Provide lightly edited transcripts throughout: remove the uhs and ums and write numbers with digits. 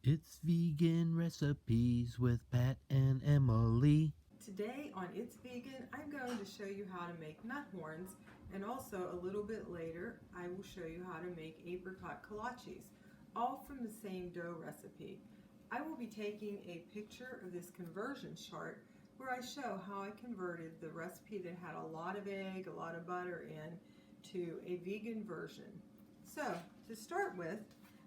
It's vegan recipes with Pat and Emily. Today on It's Vegan, I'm going to show you how to make nut horns, and also a little bit later I will show you how to make apricot kolaches, all from the same dough recipe. I will be taking a picture of this conversion chart where I show how I converted the recipe that had a lot of egg, a lot of butter in, to a vegan version. So to start with,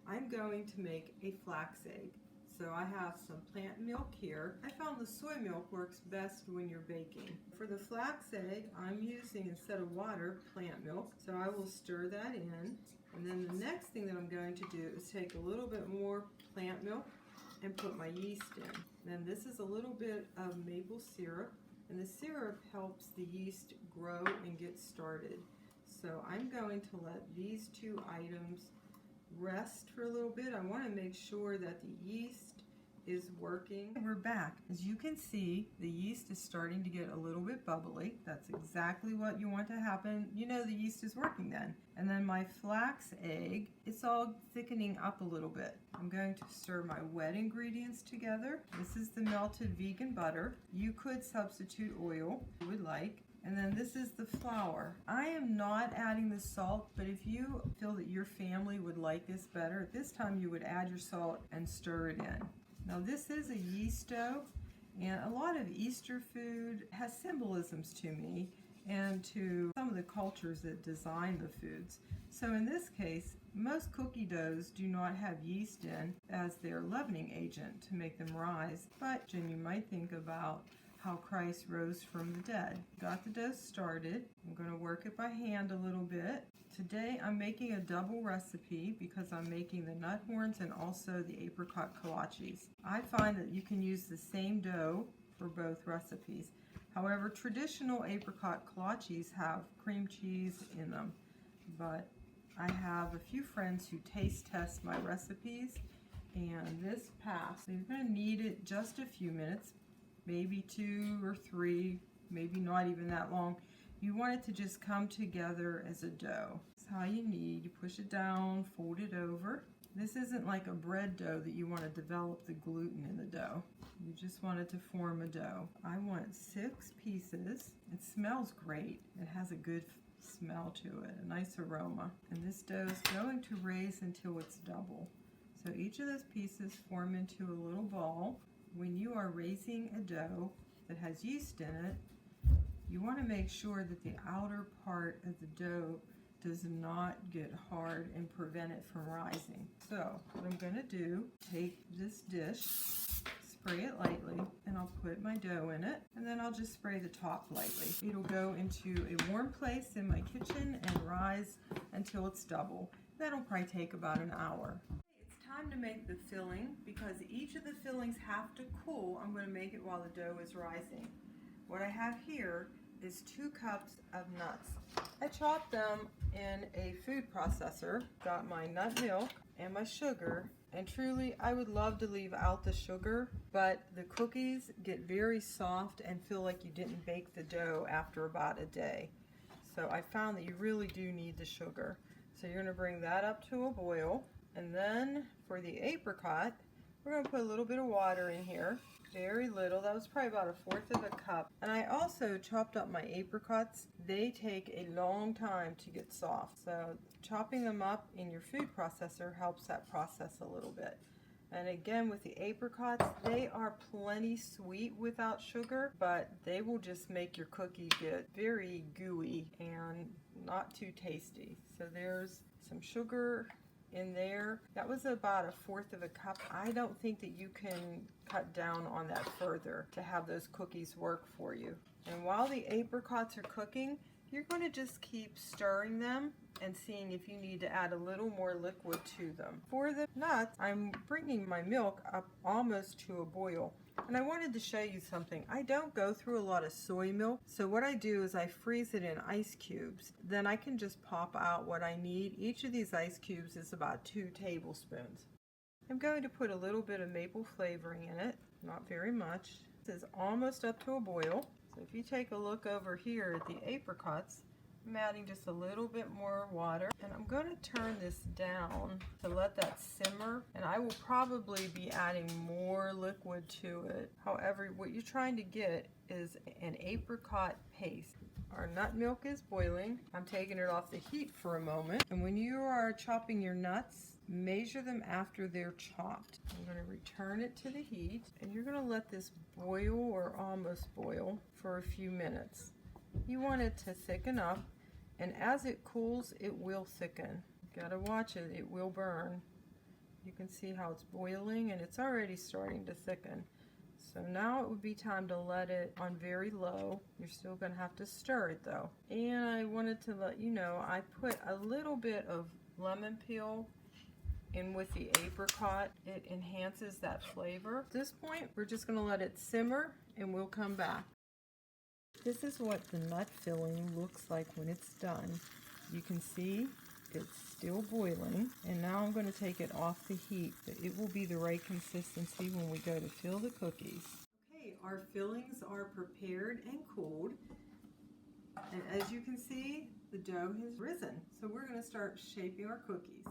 I'm going to make a flax egg. So I have some plant milk here. I found the soy milk works best when you're baking. For the flax egg, I'm using, instead of water, plant milk. So I will stir that in. And then the next thing that I'm going to do is take a little bit more plant milk and put my yeast in. Then this is a little bit of maple syrup. And the syrup helps the yeast grow and get started. So I'm going to let these two items rest for a little bit. I want to make sure that the yeast is working. We're back. As you can see, the yeast is starting to get a little bit bubbly. That's exactly what you want to happen. You know the yeast is working then. And then my flax egg, it's all thickening up a little bit. I'm going to stir my wet ingredients together. This is the melted vegan butter. You could substitute oil if you would like. And then this is the flour. I am not adding the salt, but if you feel that your family would like this better, at this time you would add your salt and stir it in. Now this is a yeast dough, and a lot of Easter food has symbolisms to me and to some of the cultures that design the foods. So in this case, most cookie doughs do not have yeast in as their leavening agent to make them rise, but you might think about how Christ rose from the dead. Got the dough started. I'm going to work it by hand a little bit. Today I'm making a double recipe because I'm making the nut horns and also the apricot kolaches. I find that you can use the same dough for both recipes. However, traditional apricot kolaches have cream cheese in them, but I have a few friends who taste test my recipes, and this passed. So you're going to knead it just a few minutes, maybe 2 or 3, maybe not even that long. You want it to just come together as a dough. That's how you knead. You push it down, fold it over. This isn't like a bread dough that you want to develop the gluten in the dough. You just want it to form a dough. I want 6 pieces. It smells great. It has a good smell to it, a nice aroma. And this dough is going to raise until it's double. So each of those pieces form into a little ball. When you are raising a dough that has yeast in it, you want to make sure that the outer part of the dough does not get hard and prevent it from rising. So what I'm going to do, take this dish, spray it lightly, and I'll put my dough in it, and then I'll just spray the top lightly. It'll go into a warm place in my kitchen and rise until it's double. That'll probably take about an hour. Time to make the filling. Because each of the fillings have to cool, I'm going to make it while the dough is rising. What I have here is 2 cups of nuts. I chopped them in a food processor, got my nut milk and my sugar, and truly I would love to leave out the sugar, but the cookies get very soft and feel like you didn't bake the dough after about a day. So I found that you really do need the sugar. So you're going to bring that up to a boil. And then for the apricot, we're going to put a little bit of water in here. Very little. That was probably about 1/4 of a cup. And I also chopped up my apricots. They take a long time to get soft. So chopping them up in your food processor helps that process a little bit. And again, with the apricots, they are plenty sweet without sugar, but they will just make your cookie get very gooey and not too tasty. So there's some sugar in there. That was about 1/4 of a cup. I don't think that you can cut down on that further to have those cookies work for you. And while the apricots are cooking, you're going to just keep stirring them and seeing if you need to add a little more liquid to them. For the nuts, I'm bringing my milk up almost to a boil. And I wanted to show you something. I don't go through a lot of soy milk, so what I do is I freeze it in ice cubes. Then I can just pop out what I need. Each of these ice cubes is about 2 tablespoons. I'm going to put a little bit of maple flavoring in it, not very much. This is almost up to a boil. So if you take a look over here at the apricots, I'm adding just a little bit more water, and I'm going to turn this down to let that simmer, and I will probably be adding more liquid to it. However, what you're trying to get is an apricot paste. Our nut milk is boiling. I'm taking it off the heat for a moment, and when you are chopping your nuts, measure them after they're chopped. I'm going to return it to the heat, and you're going to let this boil or almost boil for a few minutes. You want it to thicken up, and as it cools, it will thicken. You gotta watch it, it will burn. You can see how it's boiling, and it's already starting to thicken. So now it would be time to let it on very low. You're still gonna have to stir it though. And I wanted to let you know, I put a little bit of lemon peel in with the apricot. It enhances that flavor. At this point, we're just gonna let it simmer, and we'll come back. This is what the nut filling looks like when it's done. You can see it's still boiling, and now I'm going to take it off the heat. It will be the right consistency when we go to fill the cookies. Okay, our fillings are prepared and cooled, and as you can see, the dough has risen. So we're going to start shaping our cookies.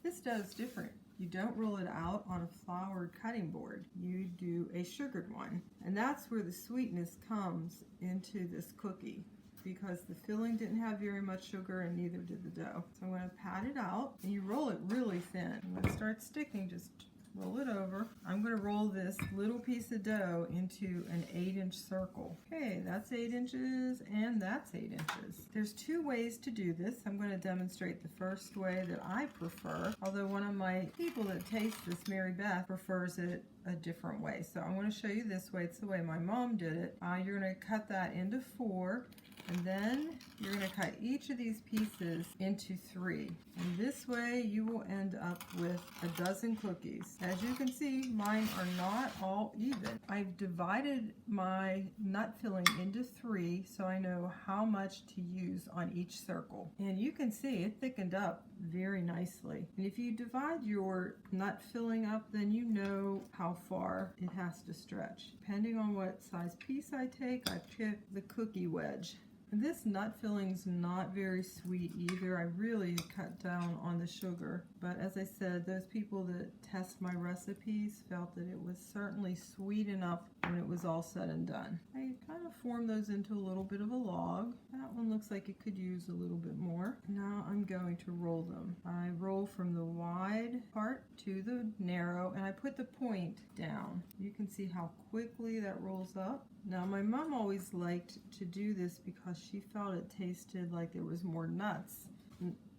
This dough is different. You don't roll it out on a floured cutting board. You do a sugared one. And that's where the sweetness comes into this cookie, because the filling didn't have very much sugar and neither did the dough. So I'm going to pat it out, and you roll it really thin. When it starts sticking, just roll it over. I'm going to roll this little piece of dough into an 8-inch circle. Okay, that's 8 inches and that's 8 inches. There's two ways to do this. I'm going to demonstrate the first way that I prefer, although one of my people that tastes this, Mary Beth, prefers it a different way. So I want to show you this way. It's the way my mom did it. You're going to cut that into 4. And then you're going to cut each of these pieces into 3. And this way you will end up with a dozen cookies. As you can see, mine are not all even. I've divided my nut filling into 3 so I know how much to use on each circle. And you can see it thickened up very nicely. And if you divide your nut filling up, then you know how far it has to stretch. Depending on what size piece I take, I pick the cookie wedge. And this nut filling's not very sweet either. I really cut down on the sugar. But as I said, those people that test my recipes felt that it was certainly sweet enough when it was all said and done. I kind of formed those into a little bit of a log. That one looks like it could use a little bit more. Now I'm going to roll them. I roll from the wide part to the narrow, and I put the point down. You can see how quickly that rolls up. Now my mom always liked to do this because she felt it tasted like there was more nuts.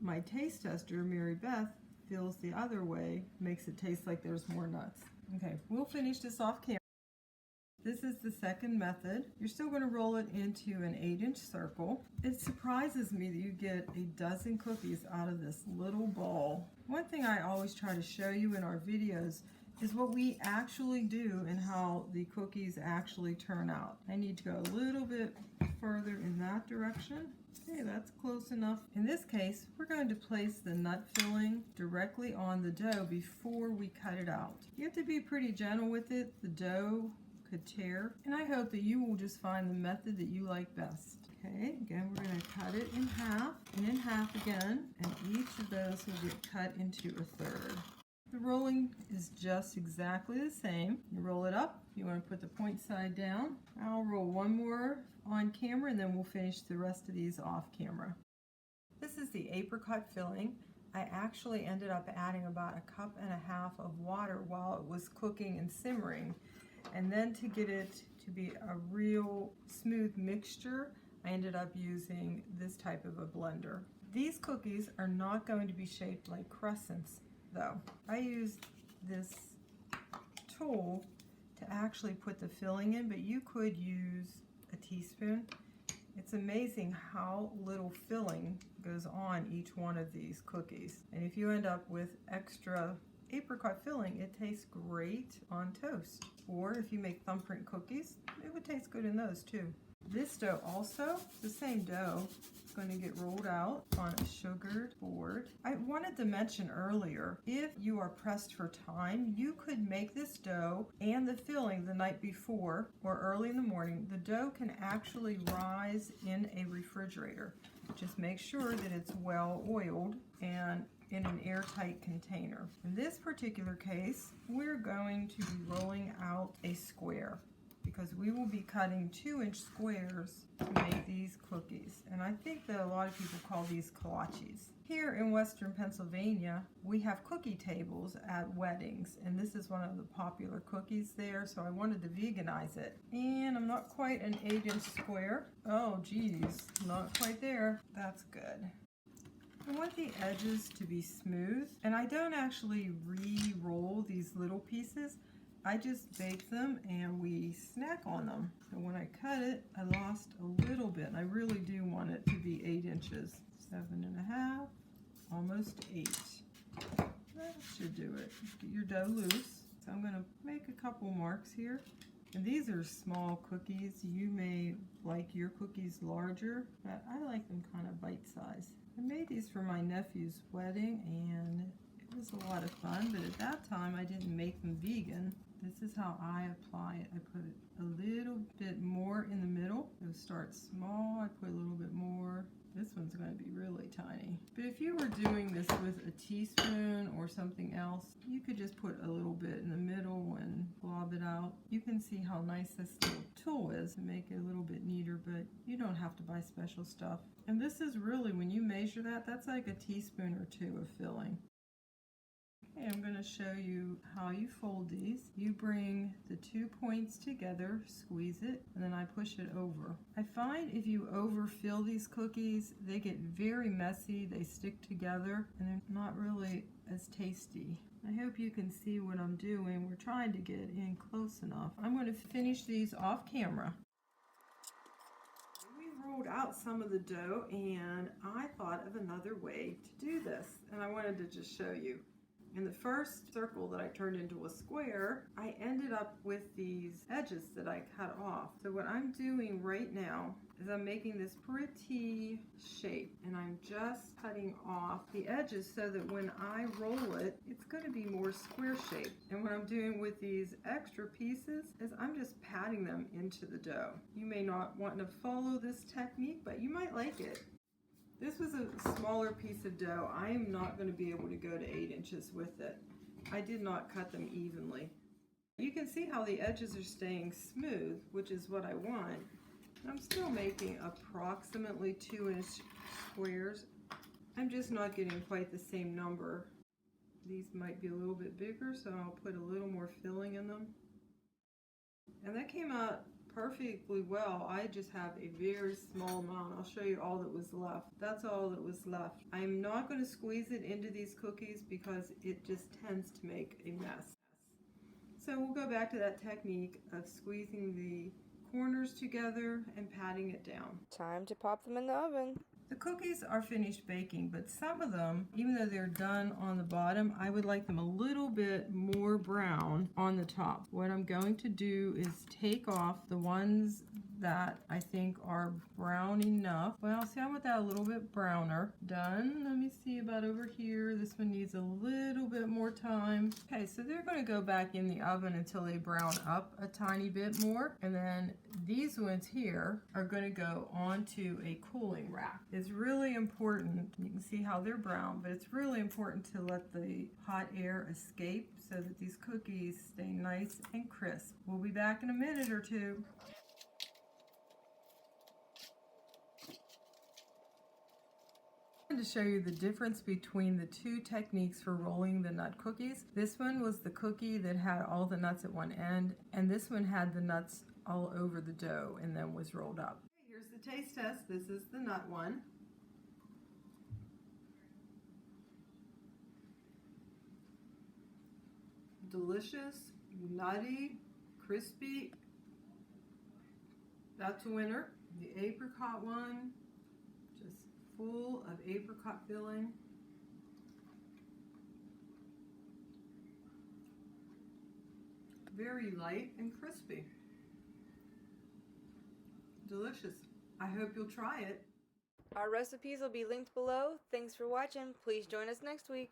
My taste tester, Mary Beth, feels the other way, makes it taste like there's more nuts. Okay, we'll finish this off camera. This is the second method. You're still going to roll it into an 8-inch circle. It surprises me that you get a dozen cookies out of this little ball. One thing I always try to show you in our videos is what we actually do and how the cookies actually turn out. I need to go a little bit further in that direction. Okay, that's close enough. In this case, we're going to place the nut filling directly on the dough before we cut it out. You have to be pretty gentle with it. The dough could tear, and I hope that you will just find the method that you like best. Okay, again, we're going to cut it in half and in half again, and each of those will get cut into a third. The rolling is just exactly the same. You roll it up. You want to put the point side down. I'll roll one more on camera, and then we'll finish the rest of these off camera. This is the apricot filling. I actually ended up adding about 1.5 cups of water while it was cooking and simmering. And then to get it to be a real smooth mixture, I ended up using this type of a blender. These cookies are not going to be shaped like crescents, though. I used this tool to actually put the filling in, but you could use a teaspoon. It's amazing how little filling goes on each one of these cookies. And if you end up with extra apricot filling, it tastes great on toast. Or if you make thumbprint cookies, it would taste good in those too. This dough also, the same dough, is going to get rolled out on a sugared board. I wanted to mention earlier, if you are pressed for time, you could make this dough and the filling the night before or early in the morning. The dough can actually rise in a refrigerator. Just make sure that it's well oiled and in an airtight container. In this particular case, we're going to be rolling out a square because we will be cutting 2-inch squares to make these cookies. And I think that a lot of people call these kolaches. Here in Western Pennsylvania, we have cookie tables at weddings, and this is one of the popular cookies there, so I wanted to veganize it. And I'm not quite an 8-inch square. Oh geez, not quite there. That's good. I want the edges to be smooth, and I don't actually re-roll these little pieces. I just bake them and we snack on them. So when I cut it, I lost a little bit, and I really do want it to be 8 inches. 7.5, almost 8. That should do it. Get your dough loose. So I'm gonna make a couple marks here. And these are small cookies. You may like your cookies larger, but I like them kind of bite-sized. I made these for my nephew's wedding, and it was a lot of fun, but at that time I didn't make them vegan. This is how I apply it. I put a little bit more in the middle. So start small, I put a little bit more. This one's going to be really tiny. But if you were doing this with a teaspoon or something else, you could just put a little bit in the middle and blob it out. You can see how nice this little tool is to make it a little bit neater, but you don't have to buy special stuff. And this is really, when you measure that, that's like a teaspoon or 2 of filling. Okay, I'm going to show you how you fold these. You bring the 2 points together, squeeze it, and then I push it over. I find if you overfill these cookies, they get very messy, they stick together, and they're not really as tasty. I hope you can see what I'm doing. We're trying to get in close enough. I'm going to finish these off camera. We rolled out some of the dough, and I thought of another way to do this, and I wanted to just show you. In the first circle that I turned into a square, I ended up with these edges that I cut off. So what I'm doing right now is I'm making this pretty shape, and I'm just cutting off the edges so that when I roll it, it's going to be more square shaped. And what I'm doing with these extra pieces is I'm just patting them into the dough. You may not want to follow this technique, but you might like it. This was a smaller piece of dough. I am not going to be able to go to 8 inches with it. I did not cut them evenly. You can see how the edges are staying smooth, which is what I want. I'm still making approximately 2-inch squares. I'm just not getting quite the same number. These might be a little bit bigger, so I'll put a little more filling in them. And that came out perfectly well. I just have a very small amount. I'll show you all that was left. That's all that was left. I'm not going to squeeze it into these cookies because it just tends to make a mess. So we'll go back to that technique of squeezing the corners together and patting it down. Time to pop them in the oven. The cookies are finished baking, but some of them, even though they're done on the bottom, I would like them a little bit more brown on the top. What I'm going to do is take off the ones that I think are brown enough. Well, see, I want that a little bit browner. Done. Let me see about over here. This one needs a little bit more time. Okay, so they're going to go back in the oven until they brown up a tiny bit more. And then these ones here are going to go onto a cooling rack. It's really important. You can see how they're brown, but it's really important to let the hot air escape so that these cookies stay nice and crisp. We'll be back in a minute or two. To show you the difference between the two techniques for rolling the nut cookies. This one was the cookie that had all the nuts at one end, and this one had the nuts all over the dough and then was rolled up. Here's the taste test. This is the nut one. Delicious, nutty, crispy. That's a winner. The apricot one, just full of apricot filling. Very light and crispy. Delicious. I hope you'll try it. Our recipes will be linked below. Thanks for watching. Please join us next week.